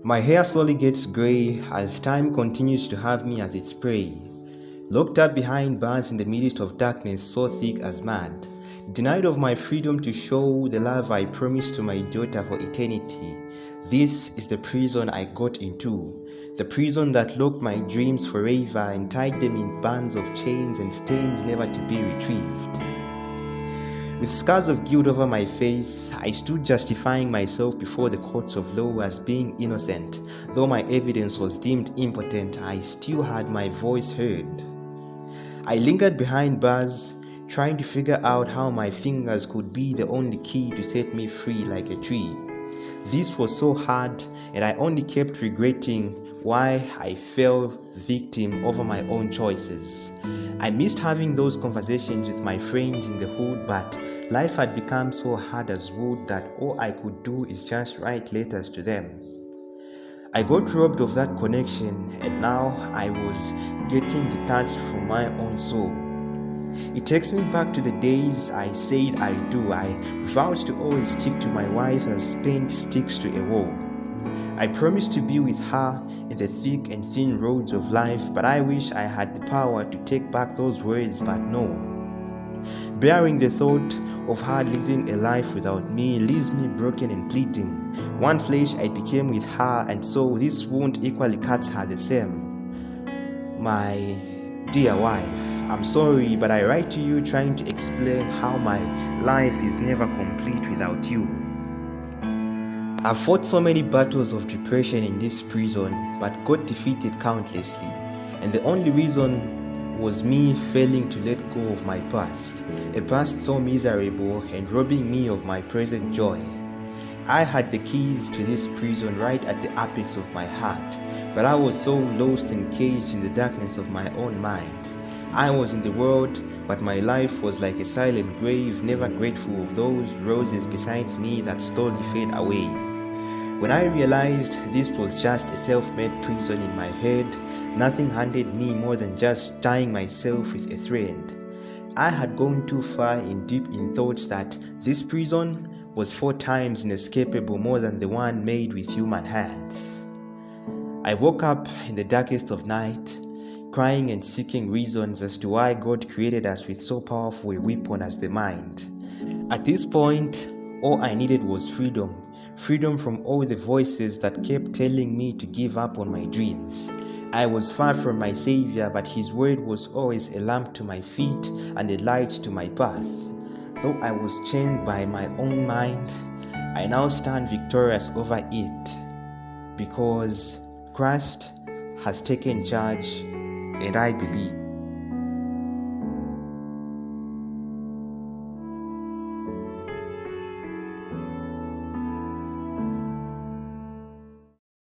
My hair slowly gets grey as time continues to have me as its prey. Locked up behind bars in the midst of darkness so thick as mud. Denied of my freedom to show the love I promised to my daughter for eternity. This is the prison I got into. The prison that locked my dreams forever and tied them in bands of chains and stains never to be retrieved. With scars of guilt over my face, I stood justifying myself before the courts of law as being innocent. Though my evidence was deemed impotent, I still had my voice heard. I lingered behind bars, trying to figure out how my fingers could be the only key to set me free like a tree. This was so hard, and I only kept regretting why I fell victim over my own choices. I missed having those conversations with my friends in the hood, but life had become so hard as wood that all I could do is just write letters to them. I got robbed of that connection, and now I was getting detached from my own soul. It takes me back to the days I said I do. I vowed to always stick to my wife as paint sticks to a wall. I promised to be with her in the thick and thin roads of life, but I wish I had the power to take back those words, but no. Bearing the thought of her living a life without me leaves me broken and bleeding. One flesh I became with her, and so this wound equally cuts her the same. My dear wife, I'm sorry, but I write to you trying to explain how my life is never complete without you. I've fought so many battles of depression in this prison, but got defeated countlessly, and the only reason was me failing to let go of my past, a past so miserable and robbing me of my present joy. I had the keys to this prison right at the apex of my heart, but I was so lost and caged in the darkness of my own mind. I was in the world, but my life was like a silent grave, never grateful of those roses beside me that slowly fade away. When I realized this was just a self-made prison in my head, nothing handed me more than just tying myself with a thread. I had gone too far deep in thoughts that this prison was 4 times inescapable more than the one made with human hands. I woke up in the darkest of night, crying and seeking reasons as to why God created us with so powerful a weapon as the mind. At this point, all I needed was freedom. Freedom from all the voices that kept telling me to give up on my dreams. I was far from my Savior, but His word was always a lamp to my feet and a light to my path. Though I was chained by my own mind, I now stand victorious over it, because Christ has taken charge, and I believe.